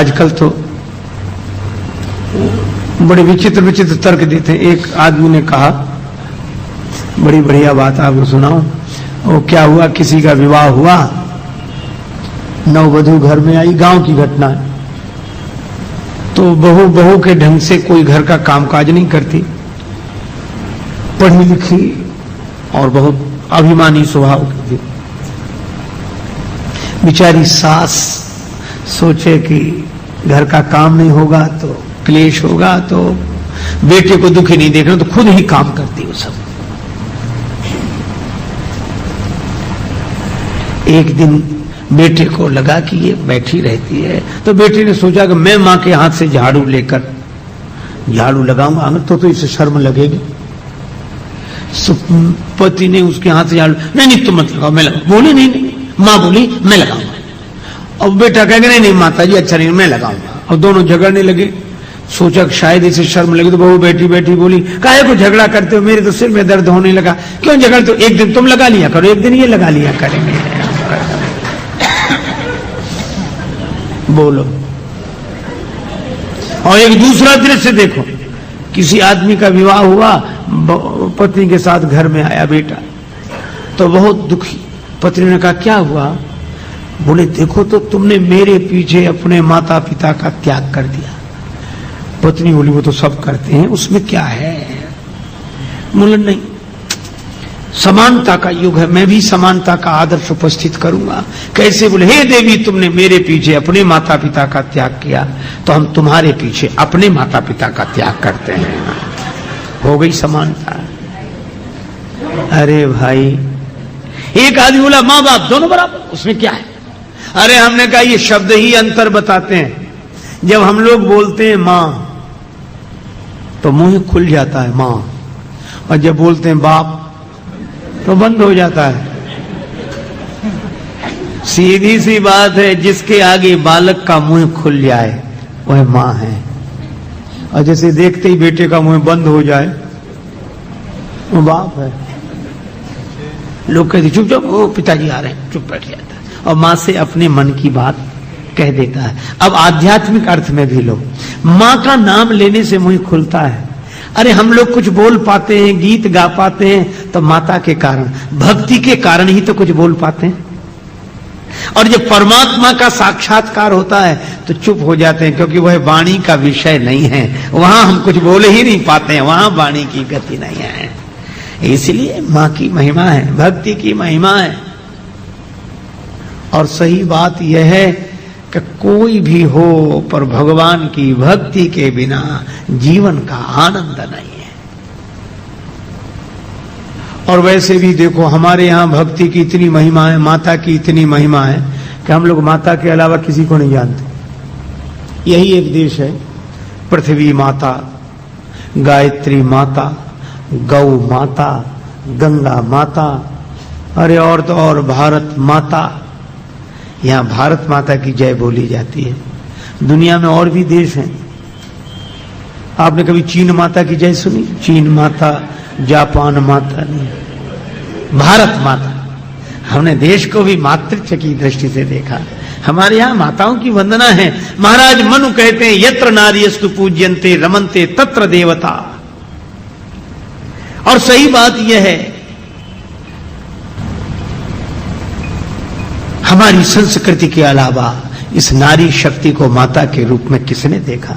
आजकल तो बड़े विचित्र विचित्र तर्क देते हैं। एक आदमी ने कहा, बड़ी बढ़िया बात आपको सुनाऊं। वो क्या हुआ, किसी का विवाह हुआ, नववधु घर में आई, गांव की घटना है। तो बहू के ढंग से कोई घर का कामकाज नहीं करती, पढ़ी लिखी और बहुत अभिमानी स्वभाव की थी। बेचारी सास सोचे कि घर का काम नहीं होगा तो क्लेश होगा, तो बेटे को दुखी नहीं देखना, तो खुद ही काम करती वो सब। एक दिन बेटे को लगा कि ये बैठी रहती है, तो बेटे ने सोचा कि मैं मां के हाथ से झाड़ू लेकर झाड़ू लगाऊंगा, तो इसे शर्म लगेगी। पति ने उसके हाथ से झाड़ू, नहीं तुम मत लगाओ, मैं लगाऊं। बोली नहीं, मां बोली मैं लगाऊंगा। और बेटा कहेगा नहीं माता जी अच्छा नहीं, मैं लगाऊंगा। और दोनों झगड़ने लगे। सोचा शायद इसे शर्म लगे, तो बहू बैठी बैठी बोली, काहे को झगड़ा करते हो, मेरे तो सिर में दर्द होने लगा, क्यों झगड़ते हो, एक दिन तुम लगा लिया करो, एक दिन ये लगा लिया करेंगे। बोलो। और एक दूसरा दृश्य देखो, किसी आदमी का विवाह हुआ, पत्नी के साथ घर में आया बेटा, तो बहुत दुखी। पत्नी ने कहा क्या हुआ? बोले देखो तो तुमने मेरे पीछे अपने माता पिता का त्याग कर दिया। पत्नी बोली वो तो सब करते हैं, उसमें क्या है? बोले नहीं, समानता का युग है, मैं भी समानता का आदर्श उपस्थित करूंगा। कैसे? बोले हे देवी, तुमने मेरे पीछे अपने माता पिता का त्याग किया, तो हम तुम्हारे पीछे अपने माता पिता का त्याग करते हैं। हो गई समानता। अरे भाई, एक आदमी बोला माँ बाप दोनों बराबर, उसमें क्या है? अरे हमने कहा ये शब्द ही अंतर बताते हैं। जब हम लोग बोलते हैं मां तो मुंह खुल जाता है मां, और जब बोलते हैं बाप तो बंद हो जाता है। सीधी सी बात है, जिसके आगे बालक का मुंह खुल जाए वह मां है, और जैसे देखते ही बेटे का मुंह बंद हो जाए वो बाप है। लोग कहते चुप चुप, वो पिताजी आ रहे हैं, चुप बैठ जाता है, और मां से अपने मन की बात कह देता है। अब आध्यात्मिक अर्थ में भी लो, मां का नाम लेने से मुंह खुलता है। अरे हम लोग कुछ बोल पाते हैं, गीत गा पाते हैं, तो माता के कारण, भक्ति के कारण ही तो कुछ बोल पाते हैं। और जब परमात्मा का साक्षात्कार होता है तो चुप हो जाते हैं, क्योंकि वह वाणी का विषय नहीं है, वहां हम कुछ बोल ही नहीं पाते हैं, वहां वाणी की गति नहीं है। इसलिए मां की महिमा है, भक्ति की महिमा है। और सही बात यह है कि कोई भी हो, पर भगवान की भक्ति के बिना जीवन का आनंद नहीं है। और वैसे भी देखो, हमारे यहां भक्ति की इतनी महिमा है, माता की इतनी महिमा है कि हम लोग माता के अलावा किसी को नहीं जानते। यही एक देश है, पृथ्वी माता, गायत्री माता, गौ माता, गंगा माता, अरे और तो और भारत माता। यहां भारत माता की जय बोली जाती है। दुनिया में और भी देश हैं। आपने कभी चीन माता की जय सुनी? चीन माता, जापान माता नहीं, भारत माता। हमने देश को भी मातृत्व की दृष्टि से देखा। हमारे यहां माताओं की वंदना है। महाराज मनु कहते हैं, यत्र नार्यस्तु पूज्यन्ते रमन्ते तत्र देवता। और सही बात यह है, हमारी संस्कृति के अलावा इस नारी शक्ति को माता के रूप में किसने देखा?